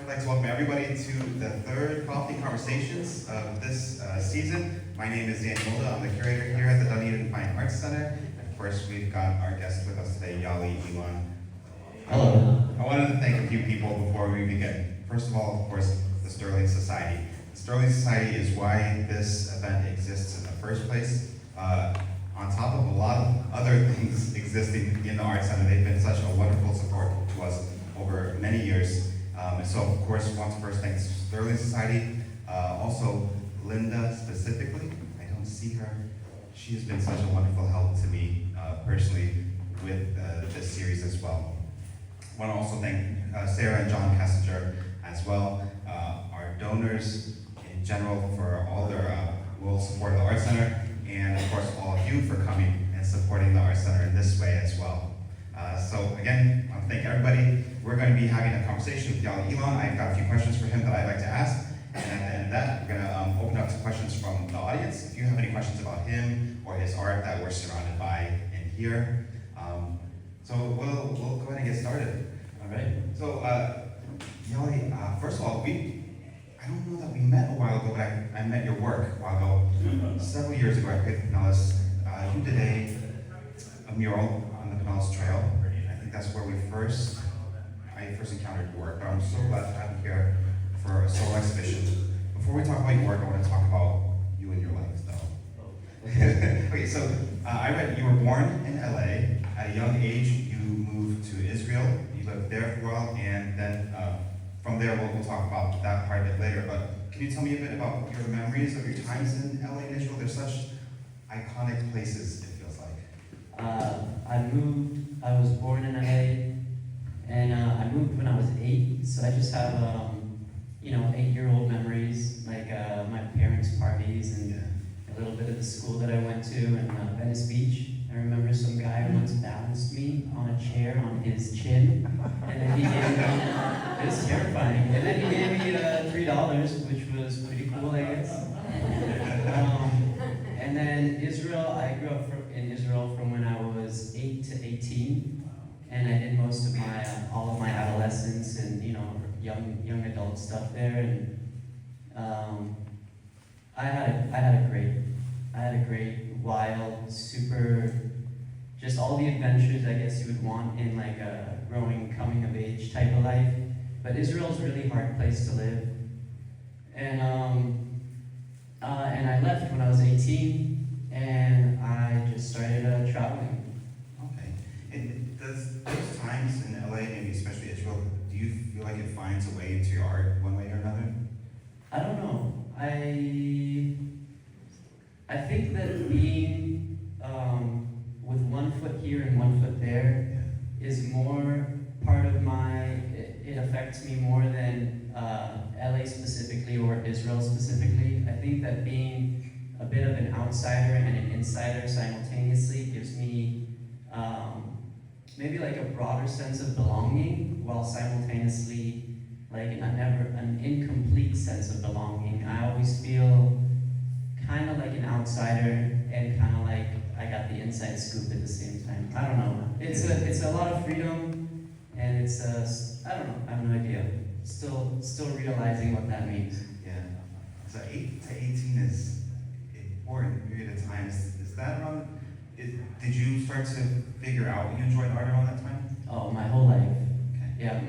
I'd like to welcome everybody to the third Coffee Conversations of this season. My name is Dan Mulda. I'm the curator here at the Dunedin Fine Arts Center. Of course, we've got our guest with us today, Yhali Ilan. Hello. I wanted to thank a few people before we begin. First of all, of course, the Sterling Society. The Sterling Society is why this event exists in the first place. On top of a lot of other things existing in the Arts Center, they've been such a wonderful support to us over many years. And so, of course, want to first thank the Sterling Society. Also, Linda specifically. I don't see her. She has been such a wonderful help to me personally with this series as well. I want to also thank Sarah and John Kessinger as well, our donors in general for all their will support of the Arts Center, and of course all of you for coming and supporting the Arts Center in this way as well. So again, I want to thank everybody. We're going to be having a conversation with Yhali Ilan. I've got a few questions for him that I'd like to ask, and at the end of that, we're going to open up to questions from the audience. If you have any questions about him or his art that we're surrounded by in here. So we'll go ahead and get started. All right. So, Yhali, first of all, I don't know that we met a while ago, but I met your work a while ago. Several years ago, I played at Pinellas. You did a mural on the Pinellas Trail. I think that's where I first encountered your work, but I'm so glad to have you here for a solo exhibition. Before we talk about your work, I want to talk about you and your life, though. Okay, so I read you were born in LA. At a young age, you moved to Israel. You lived there for a while, and then from there, we'll talk about that part of it later. But can you tell me a bit about your memories of your times in LA and Israel? They're such iconic places, it feels like. I was born in LA, and I moved when I was 8, so I just have, 8-year-old memories, like my parents' parties and a little bit of the school that I went to in Venice Beach. I remember some guy once balanced me on a chair on his chin, and then he gave me, it was terrifying, and then he gave me $3, which was pretty cool, I guess. And then Israel, I grew up in Israel from when I was 8 to 18, and I did most of all of my adolescence and young adult stuff there, and I had a great, wild, super, just all the adventures I guess you would want in like a growing, coming of age type of life. But Israel's a really hard place to live, and I left when I was 18, and I just started traveling. Okay. And does those times in LA, maybe especially Israel, do you feel like it finds a way into your art one way or another? I don't know. I think that being with one foot here and one foot there is more part of it affects me more than LA specifically or Israel specifically. I think that being a bit of an outsider and an insider simultaneously gives me maybe like a broader sense of belonging, while simultaneously like an incomplete sense of belonging. I always feel kind of like an outsider and kind of like I got the inside scoop at the same time. I don't know. It's a lot of freedom, and it's I don't know. I have no idea. Still realizing what that means. Yeah. So 8 to 18 is an important period of time. Is that around? Did you start to figure out you enjoyed art around that time? Oh, my whole life. Okay. Yeah,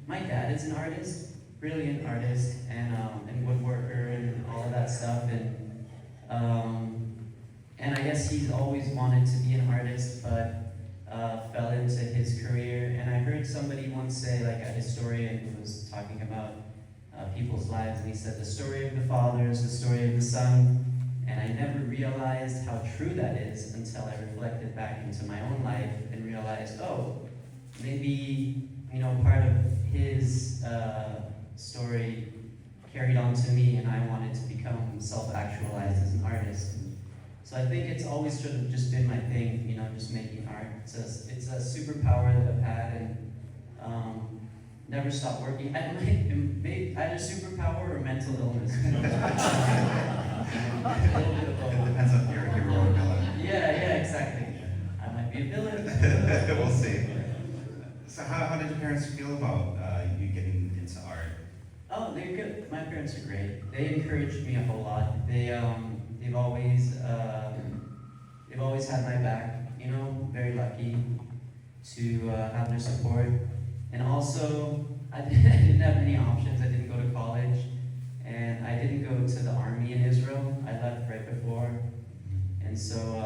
my dad is an artist, brilliant artist, and woodworker and all of that stuff, and I guess he's always wanted to be an artist, but fell into his career. And I heard somebody once say, like a historian who was talking about people's lives, and he said, the story of the father is the story of the son. And I never realized how true that is until I reflected back into my own life and realized, oh, maybe, part of his story carried on to me, and I wanted to become self-actualized as an artist. So I think it's always sort of just been my thing, just making art. It's a superpower that I've had, and never stopped working. I had a superpower or mental illness. A little bit of both. It depends on your hero or villain. Yeah, exactly. I might be a villain. We'll see. So how did your parents feel about you getting into art? Oh, they're good. My parents are great. They encouraged me a whole lot. They've always had my back. You know, very lucky to have their support. And also, I didn't have many options. I didn't go to college, and I didn't go to the army in Israel. I left right before, and so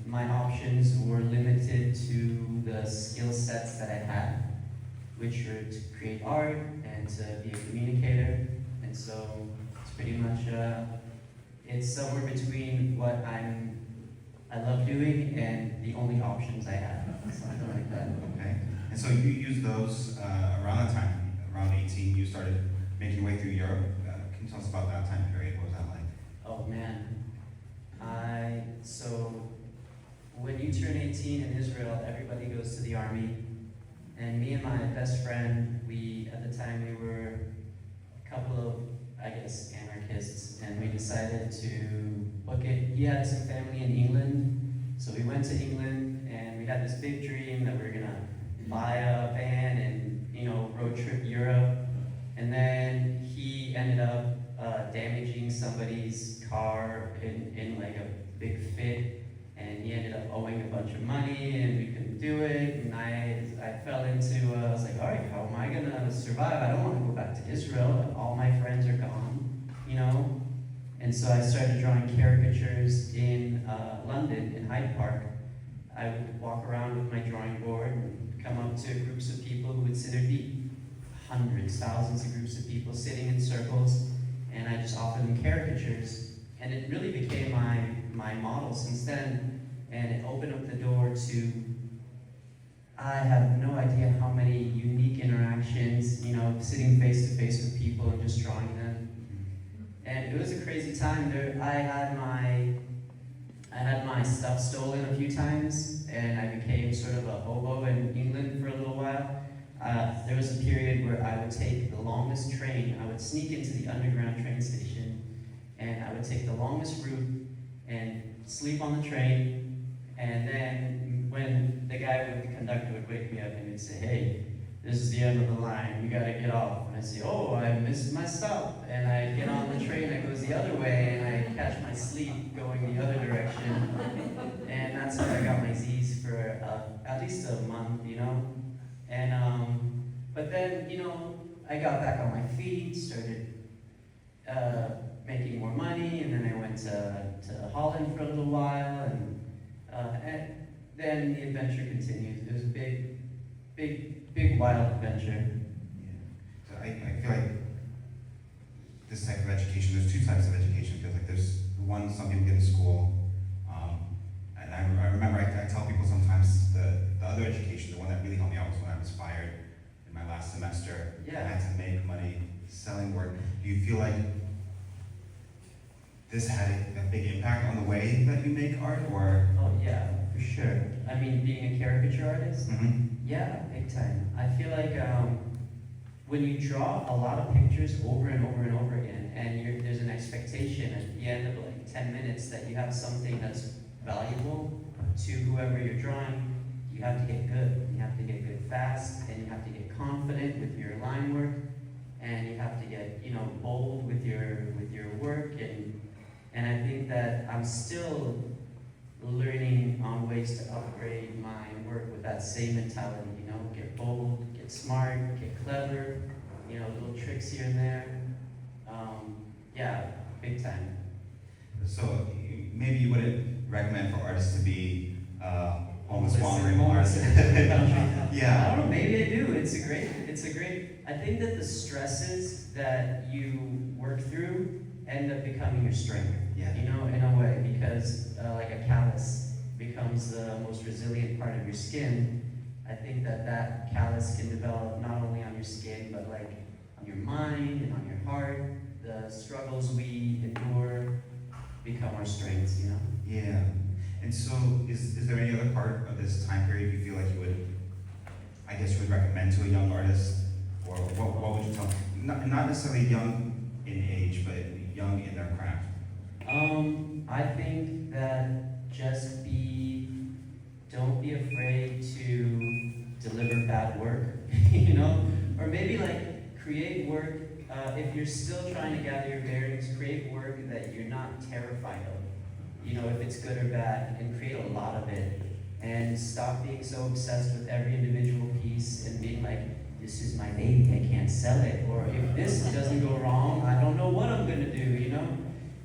my options were limited to the skill sets that I had, which were to create art and to be a communicator. And so it's pretty much it's somewhere between what I love doing and the only options I have, something like that. Okay. And so you used those around that time, around 18, you started making your way through Europe. Can you tell us about that time period? What was that like? Oh man. So when you turn 18 in Israel, everybody goes to the army. And me and my best friend, at the time we were a couple of, I guess, anarchists, and we decided to book it. He had some family in England, so we went to England, and we had this big dream that we were gonna buy a van and, you know, road trip Europe. And then he ended up damaging somebody's car in like a big fit, and he ended up owing a bunch of money, and we couldn't do it. And I fell into I was like, all right, how am I gonna survive? I don't want to go back to Israel. All my friends are gone, you know. And so I started drawing caricatures in London, in Hyde Park. I would walk around with my drawing board and come up to groups of people who would sit. There'd be hundreds, thousands of groups of people sitting in circles, and I just offered them caricatures. And it really became my model since then, and it opened up the door to, I have no idea how many unique interactions, you know, sitting face to face with people and just drawing them. And it was a crazy time. I had my stuff stolen a few times, and I became sort of a hobo in England for a little while. There was a period where I would take the longest train. I would sneak into the underground train station, and I would take the longest route and sleep on the train. And then when the conductor would wake me up and he'd say, "Hey, this is the end of the line, you gotta get off." And I'd say, "Oh, I missed my stop." And I'd get on the train that goes the other way, and I'd catch my sleep going the other direction. And that's how I got my Z's for at least a month, you know? And, but then, you know, I got back on my feet, started making more money, and then I went to Holland for a little while, and then the adventure continued. It was a big, wild adventure. Yeah. So I feel like this type of education, there's two types of education. It feels like there's one some people get in school, and I remember I tell people sometimes the other education, the one that really helped me out was when I was fired in my last semester. Yeah. I had to make money selling work. Do you feel like this had a big impact on the way that you make art, or? Oh yeah, for sure. I mean, being a caricature artist, yeah, big time. I feel like when you draw a lot of pictures over and over and over again, and there's an expectation at the end of like 10 minutes that you have something that's valuable to whoever you're drawing, you have to get good. You have to get good fast, and you have to get confident with your line work, and you have to get, you know, bold with your work, and I think that I'm still learning on ways to upgrade my work with that same mentality, you know, get bold, get smart, get clever, you know, little tricks here and there. Yeah, big time. So maybe you wouldn't recommend for artists to be homeless wandering Homeless artists. in the country. Yeah. I don't know, maybe I do. It's a great, I think that the stresses that you work through end up becoming your strength. Yeah. You know, in a way, because like a callus becomes the most resilient part of your skin. I think that callus can develop not only on your skin, but like on your mind and on your heart. The struggles we endure become our strengths, you know? Yeah. And so is there any other part of this time period you feel like you would recommend to a young artist? Or what would you tell them? Not necessarily young in age, but young in their craft. I think that don't be afraid to deliver bad work. if you're still trying to gather your bearings, create work that you're not terrified of. You know, if it's good or bad, and create a lot of it. And stop being so obsessed with every individual piece and being like, this is my baby, I can't sell it. Or if this doesn't go wrong, I don't know what I'm gonna do, you know?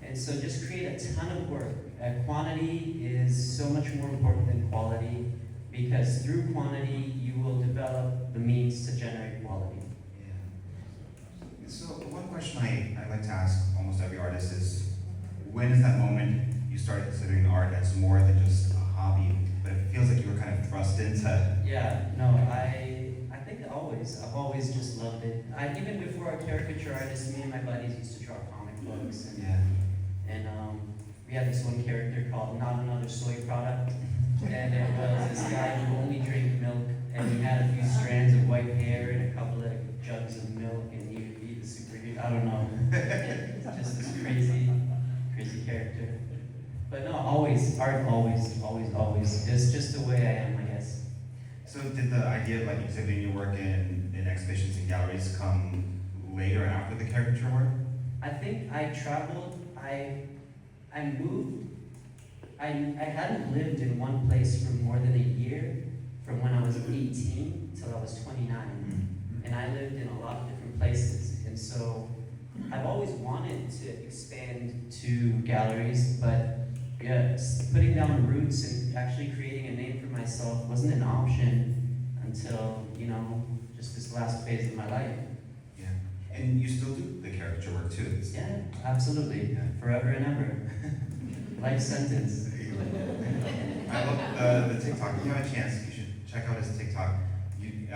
And so just create a ton of work. Quantity is so much more important than quality, because through quantity, you will develop the means to generate quality. Yeah. So one question I like to ask almost every artist is, when is that moment you started considering art as more than just a hobby, but it feels like you were kind of thrust into? Yeah, no, I think always. I've always just loved it. Even before a caricature artist, me and my buddies used to draw comic books. And, Yeah. and we had this one character called Not Another Soy Product. And it was this guy who only drank milk, and he had a few strands of white hair and a couple of jugs of milk, and he would be the superhero. I don't know. Just this crazy character. But no, always, art always. It's just the way I am, I guess. So did the idea of like exhibiting your work in exhibitions and galleries come later after the caricature work? I think I traveled, I moved, I hadn't lived in one place for more than a year, from when I was 18 till I was 29. And I lived in a lot of different places. And so I've always wanted to expand to galleries, but yeah, putting down roots and actually creating a name for myself wasn't an option until, you know, just this last phase of my life. Yeah. And you still do the caricature work too? Yeah, absolutely. Yeah. Forever and ever. Life sentence. I love the TikTok. If you have a chance, you should check out his TikTok. You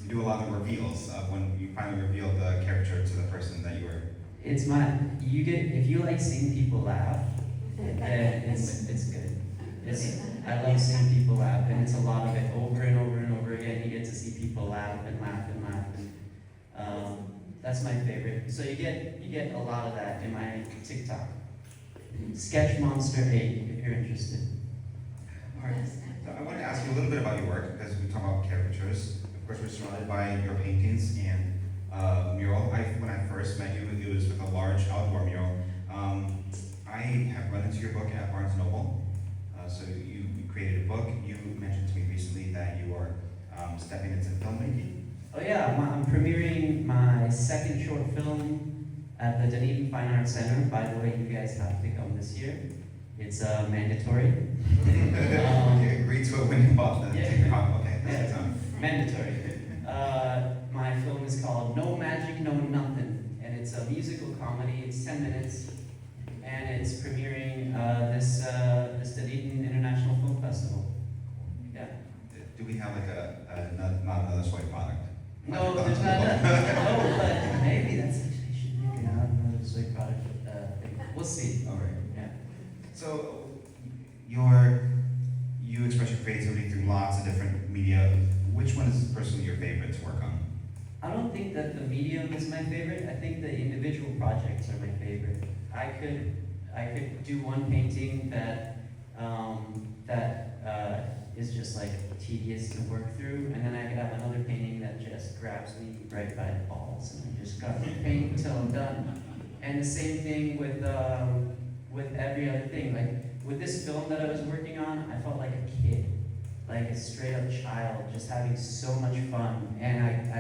do a lot of reveals of when you finally reveal the caricature to the person that you were. It's if you like seeing people laugh, it's good. I love seeing people laugh, and it's a lot of it over and over and over again. You get to see people laugh and laugh and laugh, and that's my favorite. So you get a lot of that in my TikTok. Sketch Monster 8, if you're interested. All right. So I want to ask you a little bit about your work, because we talk about caricatures. Of course, we're surrounded by your paintings and mural. When I first met you, it was with a large outdoor mural. I have run into your book at Barnes & Noble. So you created a book. You mentioned to me recently that you are stepping into filmmaking. Oh yeah, I'm premiering my second short film at the Dunedin Fine Arts Center. By the way, you guys have to come this year. It's mandatory. Okay, agree to it when you bought the ticket. Okay, that's mandatory. My film is called No Magic, No Nothing, and it's a musical comedy. It's 10 minutes, and it's premiering this Dunedin International Film Festival. Yeah. Do we have like not another soy product? No, there's not. No, but maybe that's actually should make another soy product. We'll see. All right. Yeah. So you express your creativity through lots of different media. Which one is personally your favorite to work on? I don't think that the medium is my favorite. I think the individual projects are my favorite. I could do one painting that is just like tedious to work through, and then I could have another painting that just grabs me right by the balls, and I just got to paint until I'm done. And the same thing with every other thing. Like with this film that I was working on, I felt like a kid, like a straight up child, just having so much fun. And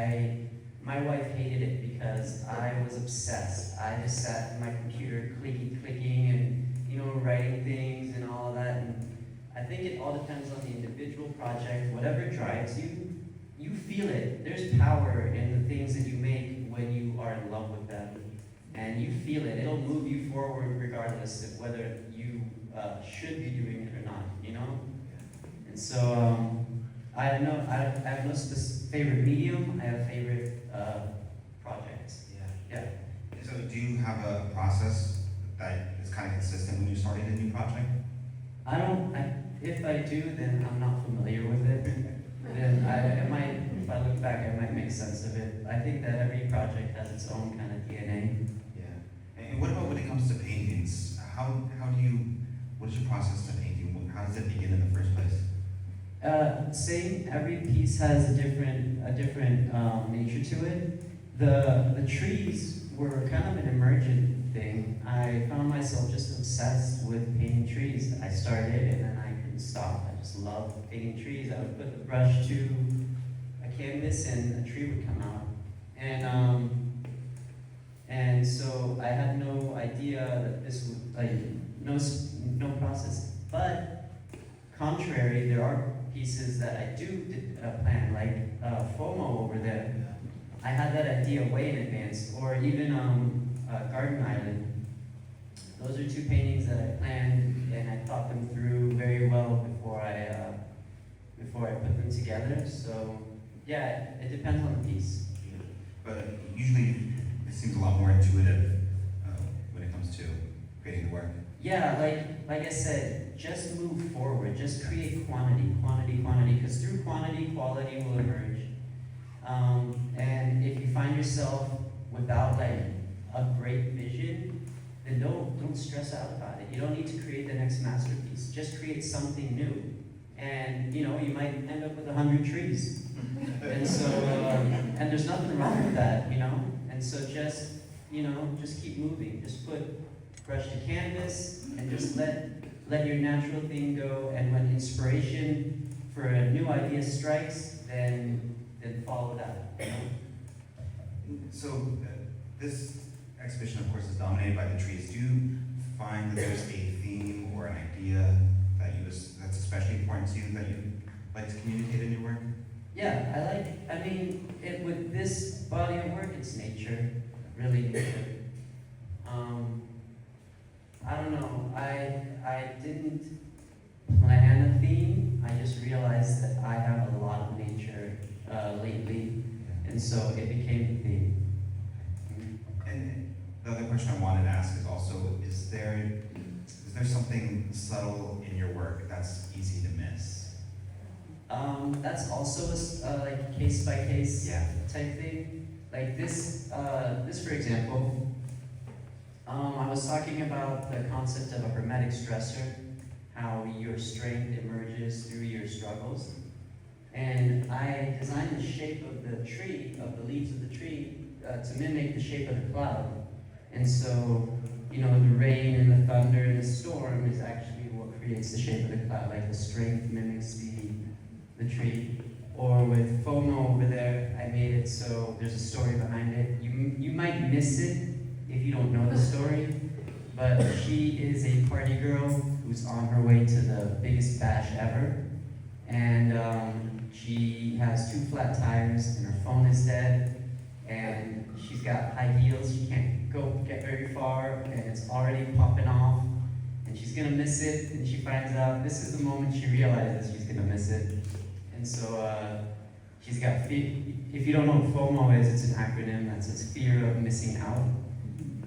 my wife hated it because I was obsessed. I just sat in my computer clicking and, you know, writing things and all of that. And I think it all depends on the individual project. Whatever drives you, you feel it. There's power in the things that you make when you are in love with them. And you feel it. It'll move you forward regardless of whether you should be doing it or not, you know? And so I have no favorite medium. I have favorite projects. Yeah. So do you have a process that is kind of consistent when you're starting a new project? If I do, then I'm not familiar with it. Then if I look back, I might make sense of it. I think that every project has its own kind of DNA. Yeah. And what about when it comes to paintings? What is your process to painting? How does it begin in the first place? Same. Every piece has a different nature to it. The trees were kind of an emergent thing. I found myself just obsessed with painting trees. I started and then I couldn't stop. I just loved painting trees. I would put the brush to a canvas and a tree would come out. And so I had no idea that this would, like, no process. But contrary, there are pieces that I do plan, like FOMO over there. I had that idea way in advance, or even Garden Island. Those are two paintings that I planned and I thought them through very well before I put them together. So yeah, it depends on the piece. But usually it seems a lot more intuitive when it comes to creating the work. Yeah, like I said, just move forward. Just create quantity, because through quantity, quality will emerge. And if you find yourself without like a great vision, then don't stress out about it. You don't need to create the next masterpiece. Just create something new. And you might end up with 100 trees. And so, and there's nothing wrong with that, And so just keep moving. Just put brush to canvas and just let your natural thing go. And when inspiration for a new idea strikes, then follow that. So this exhibition, of course, is dominated by the trees. Do you find that there's a theme or an idea that's especially important to you that you like to communicate in your work? Yeah, with this body of work, it's nature, really nature. I don't know, I didn't plan a theme, I just realized that I have a lot of nature lately, and so it became the theme. And the other question I wanted to ask is also, is there something subtle in your work that's easy to miss? That's also like case by case type thing. Like this for example, I was talking about the concept of a hermetic stressor, how your strength emerges through your struggles. And I designed the shape of the tree, of the leaves of the tree, to mimic the shape of the cloud. And so, the rain and the thunder and the storm is actually what creates the shape of the cloud, like the strength mimics the tree. Or with FOMO over there, I made it so there's a story behind it. You might miss it if you don't know the story, but she is a party girl who's on her way to the biggest bash ever. And she has 2 flat tires and her phone is dead. And she's got high heels, she can't get very far, and it's already popping off. And she's gonna miss it, and she finds out this is the moment she realizes she's gonna miss it. And so she's got fear. If you don't know what FOMO is, it's an acronym that says fear of missing out.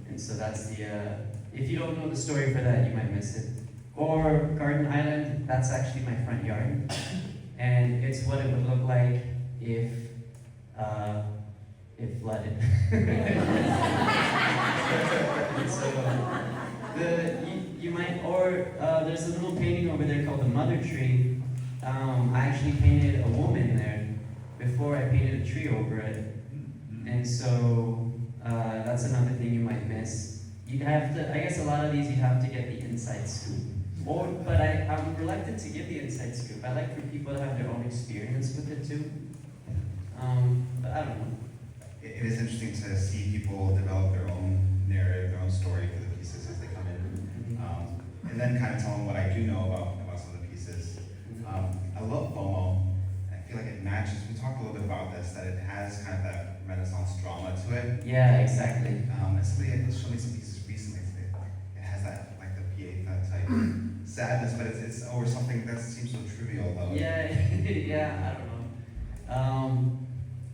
And so that's if you don't know the story for that, you might miss it. Or Garden Island, that's actually my front yard. And it's what it would look like if flooded. And so you might, or there's a little painting over there called the Mother Tree. I actually painted a woman there before I painted a tree over it. And so that's another thing you might miss. You'd have to, I guess a lot of these you'd have to get the inside scoop. But I'm reluctant to give the inside scoop. I like for people to have their own experience with it too. But I don't know. It is interesting to see people develop their own narrative, their own story for the pieces as they come in. And then kind of tell them what I do know about some of the pieces. I love FOMO. I feel like it matches, we talked a little bit about this, that it has kind of that Renaissance drama to it. Yeah, exactly. And somebody showed me some pieces recently. It has that, like the Pieta type sadness, but it's over something that seems so trivial though. Yeah, yeah, I don't know.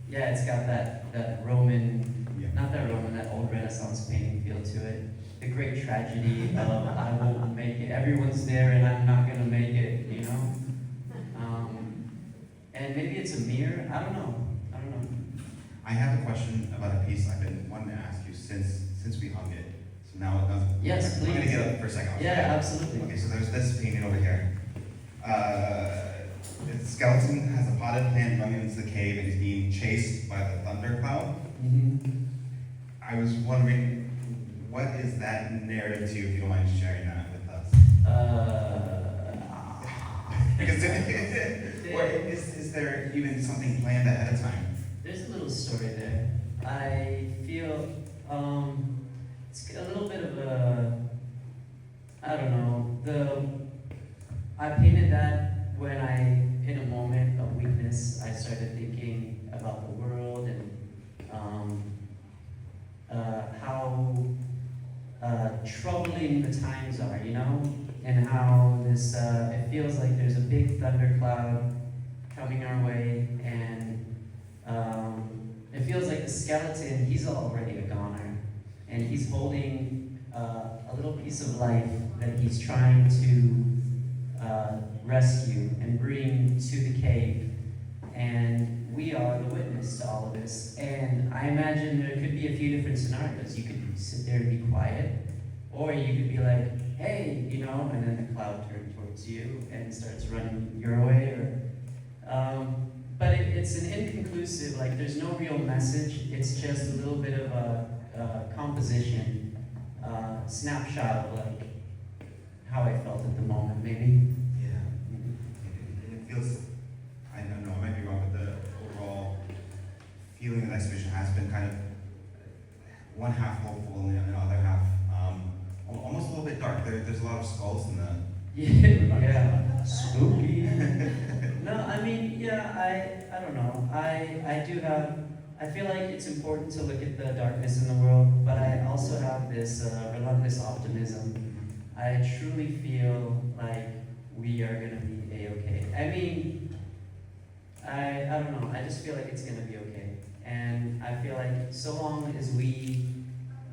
Yeah, it's got that Roman, not that Roman, that old Renaissance painting feel to it. The great tragedy of I won't make it. Everyone's there and I'm not gonna make it, And maybe it's a mirror. I don't know. I have a question about a piece I've been wanting to ask you since we hung it. So now yes, please. I'm gonna get up for a second. Yeah, absolutely. Okay, so there's this painting over here. The skeleton has a potted plant running into the cave and he's being chased by the thunder cloud. Mm-hmm. I was wondering, what is that narrative to you, if you don't mind sharing that with us? Because is there even something planned ahead of time? There's a little story there. I feel it's a little bit of a, I don't know, I painted that when in a moment of weakness, I started thinking about the world and how troubling the times are, you know? And how this, it feels like there's a big thundercloud coming our way, and it feels like the skeleton, he's already a goner, and he's holding a little piece of life that he's trying to rescue and bring to the cave, and we are the witness to all of this. And I imagine there could be a few different scenarios. You could sit there and be quiet, or you could be like, hey, you know, and then the cloud turns towards you and starts running your way, or but it's an inconclusive, like there's no real message. It's just a little bit of a composition, snapshot of like how I felt at the moment, maybe. Yeah. It feels, I don't know, I might be wrong, but the overall feeling of the exhibition has been kind of one half hopeful and the other half almost a little bit dark. There's a lot of skulls in the... Yeah, spooky. No, I mean, yeah, I don't know. I do have, I feel like it's important to look at the darkness in the world, but I also have this relentless optimism. I truly feel like we are going to be A-okay. I mean, I don't know. I just feel like it's going to be okay. And I feel like so long as we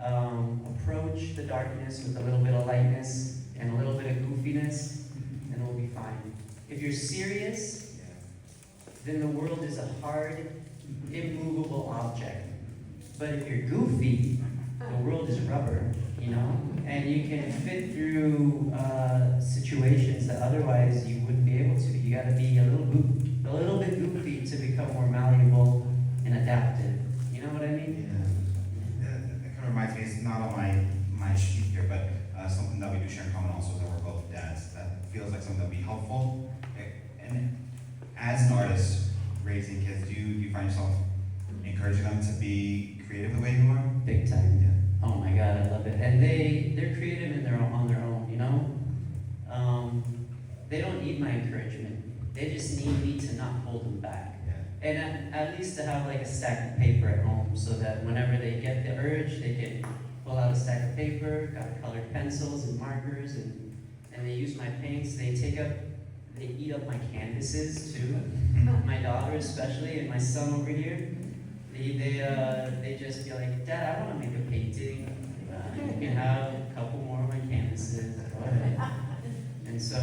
approach the darkness with a little bit of lightness and a little bit of goofiness, then we'll be fine. If you're serious, then the world is a hard, immovable object. But if you're goofy, the world is rubber, you know? And you can fit through situations that otherwise you wouldn't be able to. You gotta be a little bit goofy to become more malleable and adaptive. You know what I mean? Yeah. That kind of reminds me, it's not on my sheet here, but something that we do share in common also is that we're both dads. That feels like something that would be helpful. And as an artist raising kids, do you find yourself encouraging them to be creative the way you are? Big time. Yeah. Oh my God, I love it. And they're creative on their own, you know? They don't need my encouragement. They just need me to not hold them back. Yeah. And at least to have like a stack of paper at home so that whenever they get the urge, they can pull out a stack of paper, got colored pencils and markers, and they use my paints. They eat up my canvases too. My daughter especially, and my son over here. They just be like, Dad, I want to make a painting. You can have a couple more of my canvases. Go ahead. And so,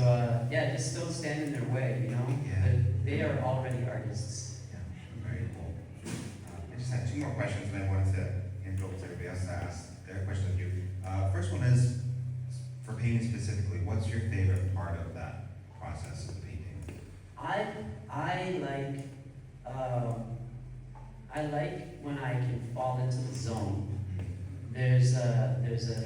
yeah, just don't stand in their way, you know? Yeah. But they are already artists. Yeah, very cool. I just had two more questions, and I wanted to hand it over to everybody else to ask their question of you. First one is, for painting specifically, what's your favorite part of that process of painting? I like when I can fall into the zone. There's a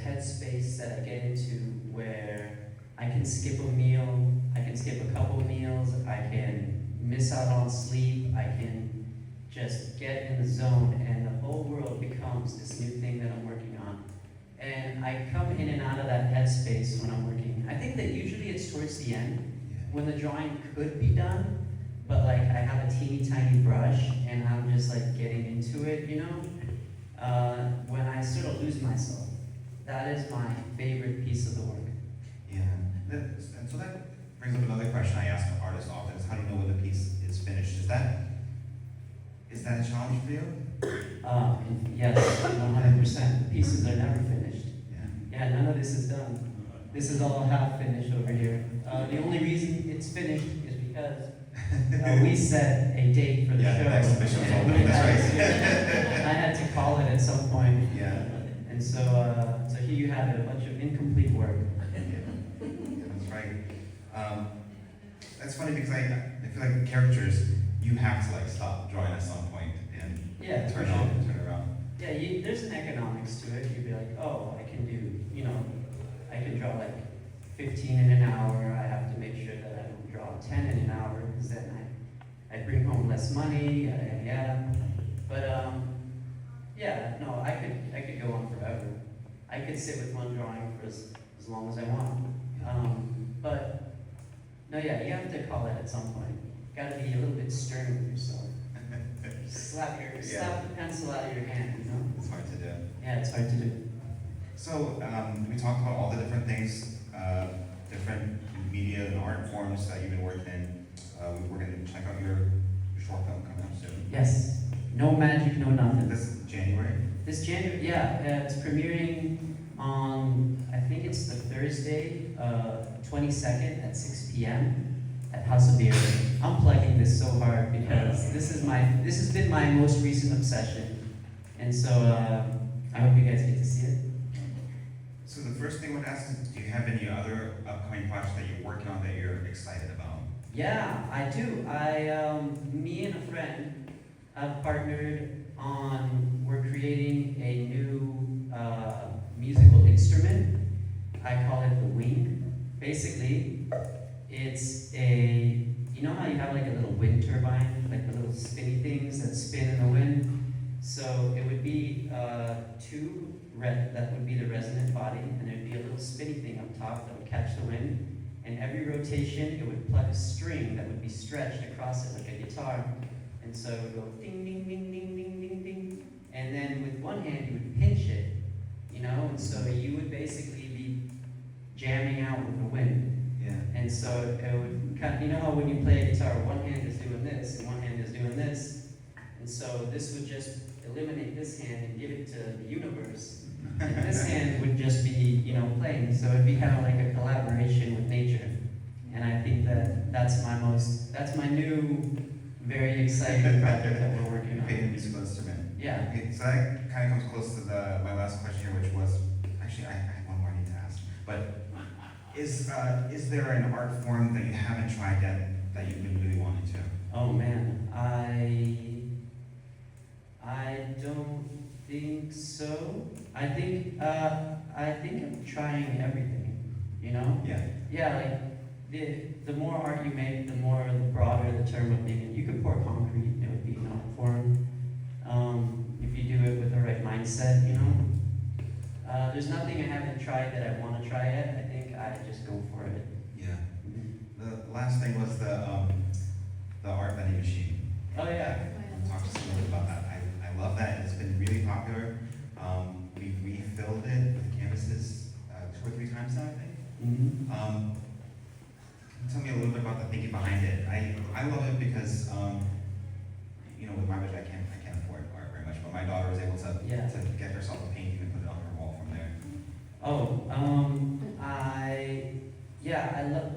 headspace that I get into where I can skip a meal, I can skip a couple meals, I can miss out on sleep, I can just get in the zone, and the whole world becomes this new thing that I'm working on. And I come in and out of that headspace when I'm working. I think that usually it's towards the end, when the drawing could be done, but like I have a teeny tiny brush and I'm just like getting into it, you know? When I sort of lose myself, that is my favorite piece of the work. Yeah, and so that brings up another question I ask artists often, is how do you know when the piece is finished? Is that a challenge for you? Yes, 100%. The pieces are never finished. Yeah. Yeah, none of this is done. This is all half finished over here. The only reason it's finished is because we set a date for the show. The exhibition was and opening, that's right. I had to call it at some point. Yeah. And so here you have it, a bunch of incomplete work. Yeah, that's right. That's funny because I feel like characters, you have to like stop drawing at some point and Yeah, turn for sure. on and turn around. Yeah, there's an economic drawings to it, you'd be like, oh, I can do, I can draw like 15 in an hour. I have to make sure that I don't draw 10 in an hour, because then I bring home less money, yada, yada, yada. But, yeah, no, I could go on forever. I could sit with one drawing for as long as I want. But, no, yeah, you have to call it at some point. Gotta be a little bit stern with yourself. Slap the pencil out of your hand, It's hard to do. Yeah, it's hard to do. So, we talked about all the different things, different media and art forms that you've been working in. We're going to check out your short film coming up soon. Yes. No magic, no nothing. This is January? This January, yeah. It's premiering on, I think it's the Thursday, 22nd at 6 p.m. at House of Beer. I'm plugging this so hard because this has been my most recent obsession. And so, I hope you guys get to see it. So the first thing I would ask is, do you have any other upcoming projects that you're working on that you're excited about? Yeah, I do. Me and a friend have partnered on, we're creating a new musical instrument. I call it the wing. Basically, it's you know how you have like a little wind turbine, like the little spinny things that spin in the wind? So it would be that would be the resonant body, and there'd be a little spinny thing up top that would catch the wind. And every rotation, it would pluck a string that would be stretched across it like a guitar. And so it would go ding, ding, ding, ding, ding, ding, ding. And then with one hand, you would pinch it, and so you would basically be jamming out with the wind. Yeah. And so it would how when you play a guitar, one hand is doing this, and one hand is doing this. And so this would just eliminate this hand and give it to the universe. And this hand would just be, playing. So it'd be kind of like a collaboration with nature. And I think that's my new, very exciting project that we're working on. Create a musical instrument. Yeah. Okay, so that kind of comes close to my last question here, which was, actually, I have one more I need to ask. But is there an art form that you haven't tried yet that you've been really wanting to? Oh man, I don't think so. I think I'm trying everything, Yeah. Yeah, like the more art you make, the broader the term of being. You could pour concrete, it would be an art form. If you do it with the right mindset, There's nothing I haven't tried that I want to try yet. I think I just go for it. Yeah. The last thing was the art vending machine. Oh yeah. Talk to us a little bit about that. I love that. It's been really popular. We've refilled it with canvases 2 or 3 times now, I think. Mm-hmm. Tell me a little bit about the thinking behind it. I love it because with my budget I can't afford art very much, but my daughter was able to get herself a painting and put it on her wall from there.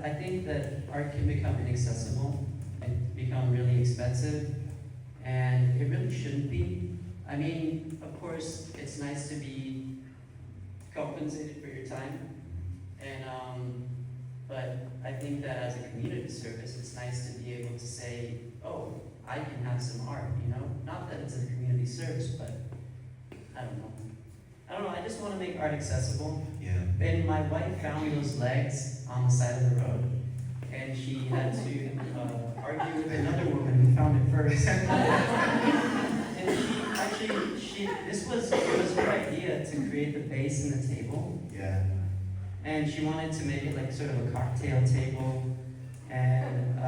I think that art can become inaccessible and become really expensive, and it really shouldn't be. I mean, of course, it's nice to be compensated for your time, but I think that as a community service, it's nice to be able to say, oh, I can have some art, Not that it's a community service, but I don't know, I just want to make art accessible. Yeah. And my wife found those legs on the side of the road, and she had to argue with another woman who found it first. And it was her idea to create the base and the table. Yeah. And she wanted to make it like sort of a cocktail table. And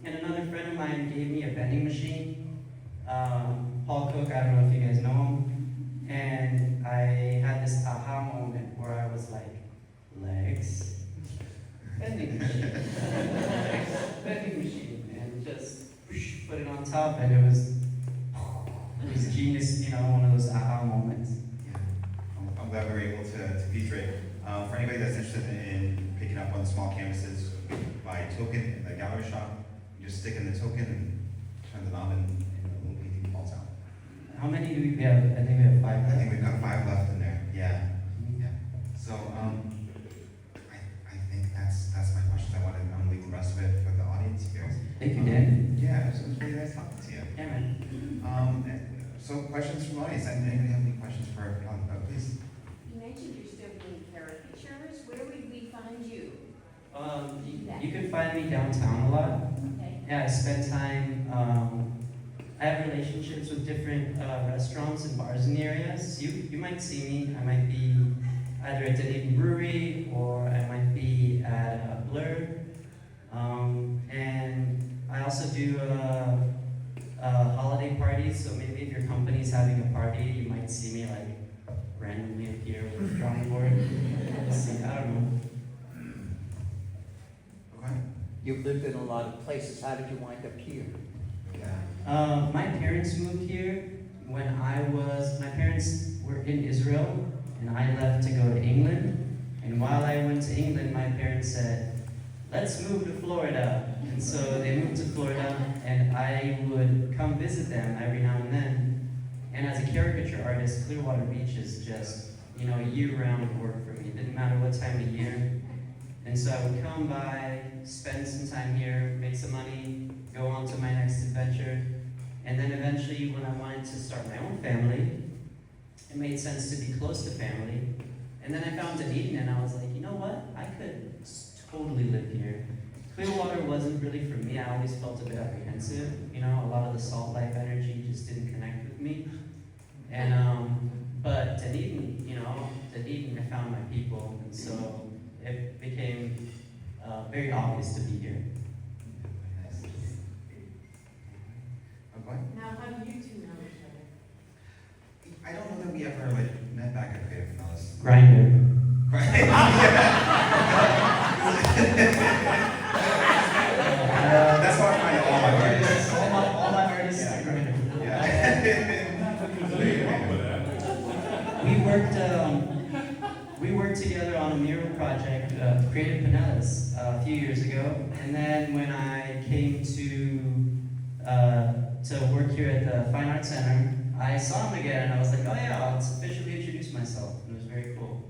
another friend of mine gave me a vending machine. Paul Cook, I don't know if you guys know him. And I had this aha moment where I was like, legs, vending machine, legs, vending machine, and just whoosh, put it on top, and it was genius, one of those aha moments. Yeah. I'm glad we were able to feature it. For anybody that's interested in picking up one of the small canvases, buy a token in the gallery shop. You just stick in the token and turn the knob, and the little painting falls out. How many do we have? I think we have 5 left. I think we've got 5 left in there. Yeah. Yeah. So I think that's my questions. I want to leave the rest of it for the audience here. Thank you, Dan. Yeah, it was really nice talking to you. Yeah, man. So questions from the audience? Anybody have any questions for Yhali? Please. You mentioned you're still doing caricatures. Where would we find you? You can find me downtown a lot. Okay. Yeah, I spend time, I have relationships with different restaurants and bars in the area. So you might see me. I might be either at Dunedin Brewery or I might be at Blur. And I also do holiday parties. So maybe if your company's having a party, you might see me like randomly appear with a drawing board. I don't know. Okay. You've lived in a lot of places. How did you wind up here? Yeah. My parents moved here when my parents were in Israel, and I left to go to England. And while I went to England, my parents said, let's move to Florida. And so they moved to Florida, and I would come visit them every now and then. And as a caricature artist, Clearwater Beach is just, year-round work for me. It didn't matter what time of year. And so I would come by, spend some time here, make some money, go on to my next adventure. And then eventually, when I wanted to start my own family, it made sense to be close to family. And then I found Dunedin, and I was like, you know what? I could totally live here. Clearwater wasn't really for me. I always felt a bit apprehensive. A lot of the salt life energy just didn't connect with me. And but Dunedin, I found my people, and so it became very obvious to be here. Nice. Okay. Now, how do you two know each other? I don't know that we ever met back at Creative Pinellas. Grinder. That's how I find all my artists. All my artists are Grinder. Yeah. We worked together on a mural project, Creative Pinellas, a few years ago, and then when I came to work here at the Fine Arts Center, I saw him again, and I was like, oh yeah, let's officially introduce myself. It was very cool.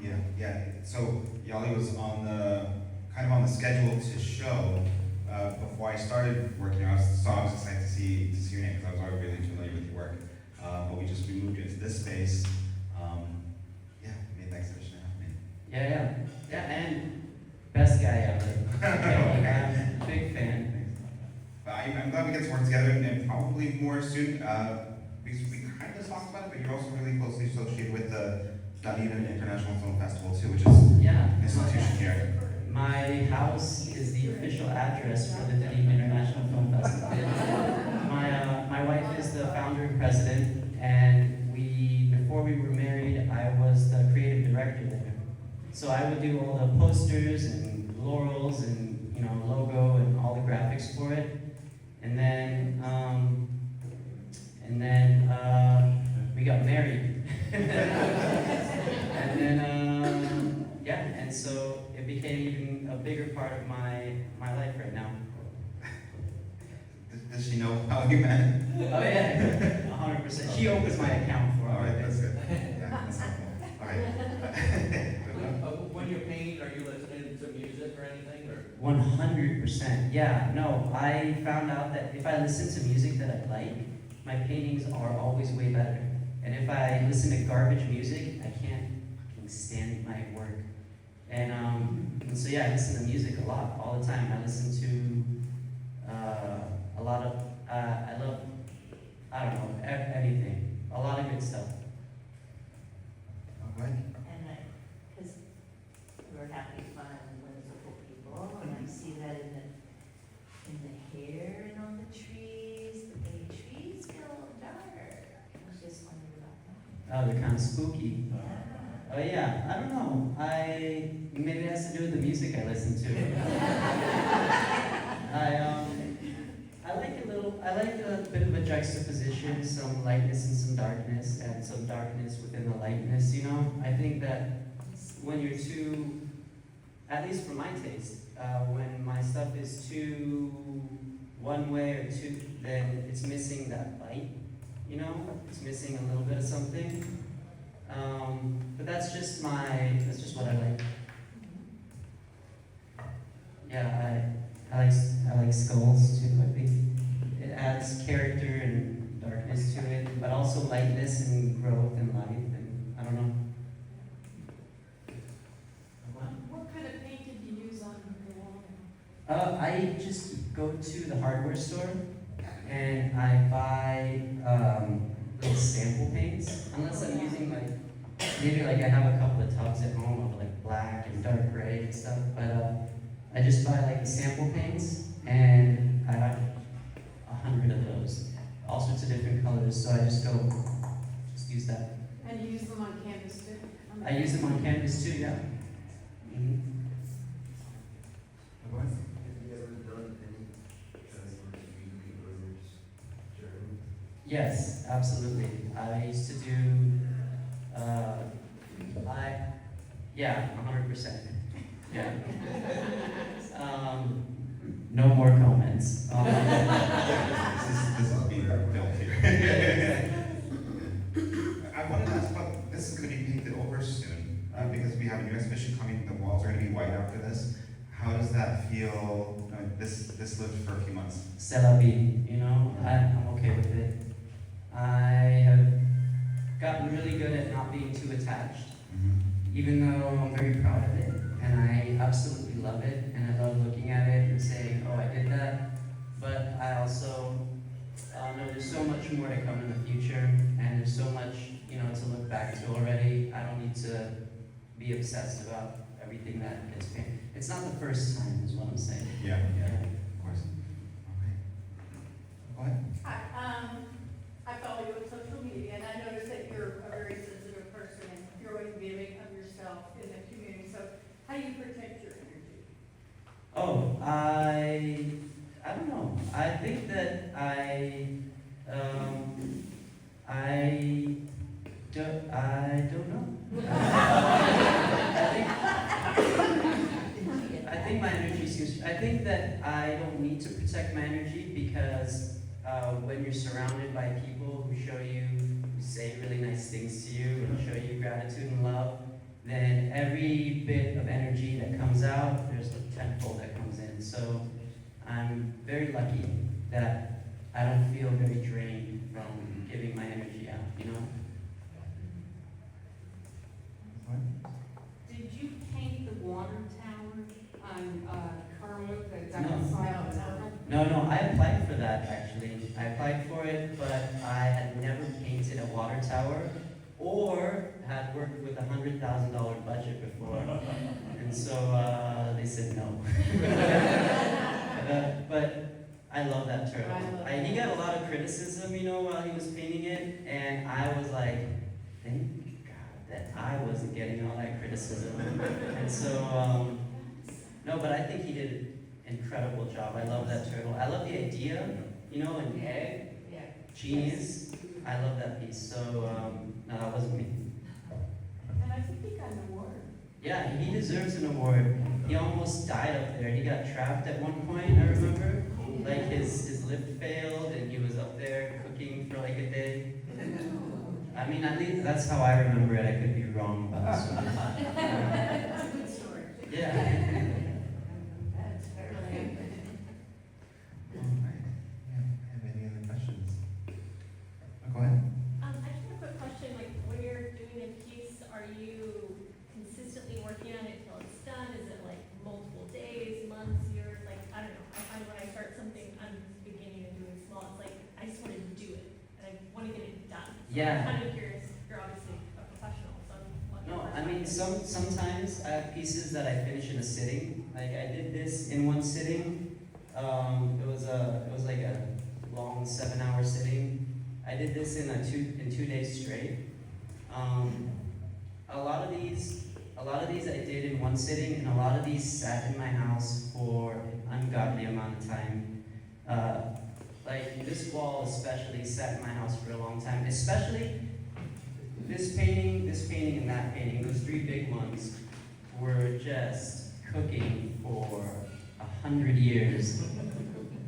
Yeah. So Yhali was kind of on the schedule to show before I started working. I was excited to see your name because I was already really familiar with your work. But we moved into this space. We made the exhibition happen. Yeah, and best guy ever. I'm a big fan. But I'm glad we get to work together and probably more soon. Because we kind of talked about it, but you're also really closely associated with the Dunedin International Film Festival too, which is an institution here. My house is the official address for the Dunedin International Film Festival. My wife is the founder and president, and before we were married, I was the creative director there. So I would do all the posters and laurels and logo and all the graphics for it. And then we got married. And so it became even a bigger part of my life right now. Does she know how you met? Oh yeah, 100%. She opens my account for me. All right, that's good. Yeah, that's helpful. All right. When you're painting, are you listening to music or anything? 100%. Yeah, no, I found out that if I listen to music that I like, my paintings are always way better. And if I listen to garbage music, I can't stand my work. And so yeah, I listen to music a lot, all the time. I listen to a lot of, I love, anything. A lot of good stuff. Okay. And because we're happy, fun, whimsical people, and I see that in the hair and on the trees. The trees get a little dark. I was just wondering about that. Oh, they're kind of spooky. Yeah. Oh yeah, I don't know. Maybe it has to do with the music I listen to. I like a bit of a juxtaposition, some lightness and some darkness within the lightness, I think that when you're too, at least for my taste, when my stuff is too one way or too, then it's missing that light, it's missing a little bit of something. But that's just what I like. Yeah, I like skulls too. I think it adds character and darkness to it, but lightness and growth and life, and I don't know. What kind of paint did you use on the wall? I just go to the hardware store and I buy little sample paints, unless I'm using like, maybe like I have a couple of tubs at home of like black and dark gray and stuff, but I just buy like the sample paints and I have 100 of those, all sorts of different colors, so I just use that. And you use them on canvas too? I use them on canvas too, yeah. Mhm. Have you ever done any kind of graffiti or journal? Yes, absolutely. I used to do, yeah, 100%. Yeah. No more comments. This is being built here. I wanted to ask about, this is going to be painted over soon, because we have a new exhibition coming, the walls are going to be white after this. How does that feel? This lived for a few months. C'est la vie, you know, I'm okay with it. I have gotten really good at not being too attached, even though I'm very proud of it, and I absolutely love it, and I love looking at it and saying, oh, I did that. But I also know there's so much more to come in the future, and there's so much, you know, to look back to already. I don't need to be obsessed about everything that gets painted. It's not the first time, is what I'm saying. Yeah, of course. Okay. Go ahead. I follow you on social media, and I notice that you're a very sensitive person, and you're always giving of yourself in the community. So, how do you protect your energy? Oh, I don't know. I think that I don't know. I think my energy seems. I think that I don't need to protect my energy because when you're surrounded by people who show you, who say really nice things to you, and show you gratitude and love, then every bit of energy that comes out, there's a tenfold that comes in. So I'm very lucky that I don't feel very drained from giving my energy out, you know? Did you paint the water tower on Carlo, the No. double-sided tower? No, I applied for that actually. I applied for it, but I had never painted a water tower or had worked with $100,000 budget before. And so they said no. But I love that turtle. He got a lot of criticism, you know, while he was painting it, and I was like, thank God that I wasn't getting all that criticism. And so, no, but I think he did an incredible job. I love that turtle. I love the idea, you know, an egg, Yeah. genius. I love that piece. So, no, that wasn't me. And I think he got an award. Yeah, he deserves an award. He almost died up there. He got trapped at one point, I remember. Like his lift failed and he was up there cooking for like a day. I mean, at least that's how I remember it. I could be wrong about this one. That's a good story. Yeah. That's very good. All right. Yeah. Have any other questions? Go ahead. I just have a quick question, like when you're doing a piece, are you consistently working on it till it's done? Is it like multiple days, months, years? Like, I don't know, I find when I start something, I'm beginning and doing small, it's like, I just want to do it, and I want to get it done. So Yeah. I'm kind of curious, you're obviously a professional, so I'm wondering. No, I mean, sometimes I have pieces that I finish in a sitting. Like I did this in one sitting. It was like a long 7-hour sitting. I did this in 2 days straight. A lot of these I did in one sitting, and a lot of these sat in my house for an ungodly amount of time. Like this wall especially sat in my house for a long time, especially this painting, and that painting. Those 3 big ones were just cooking for 100 years.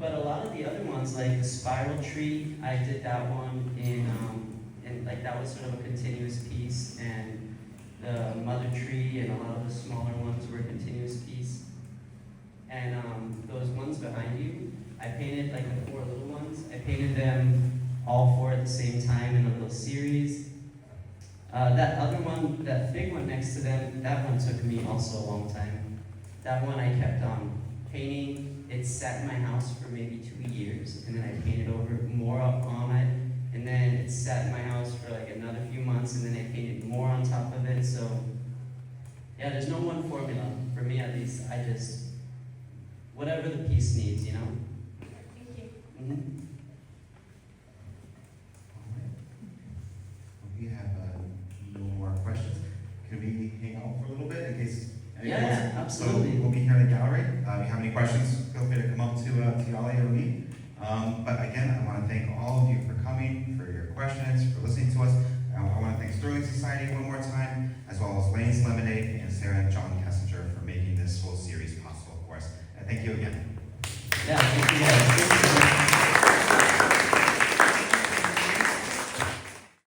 But a lot of the other ones, like the spiral tree, I did that one in like that was sort of a continuous piece, and the mother tree and a lot of the smaller ones were a continuous piece. And those ones behind you, I painted like the 4 little ones. I painted them all four at the same time in a little series. That other one, that big one next to them, that one took me also a long time. That one I kept on painting. It sat in my house for maybe 2 years, and then I painted over more up on it, and then it sat in my house for like another few months, and then I painted more on top of it. So yeah, there's no one formula for me, at least. I just whatever the piece needs, you know. Thank you. Mm-hmm. We have no more questions. Can we hang out for a little bit in case anyone Yeah, wants? absolutely. So we'll be here in the gallery. If you have any questions, feel free to come up to Yhali or me. But again, I want to thank all of you for coming, for your questions, for listening to us. I want to thank Sterling Society one more time, as well as Lane's Lemonade and Sarah and John Kessinger for making this whole series possible for us. And thank you again.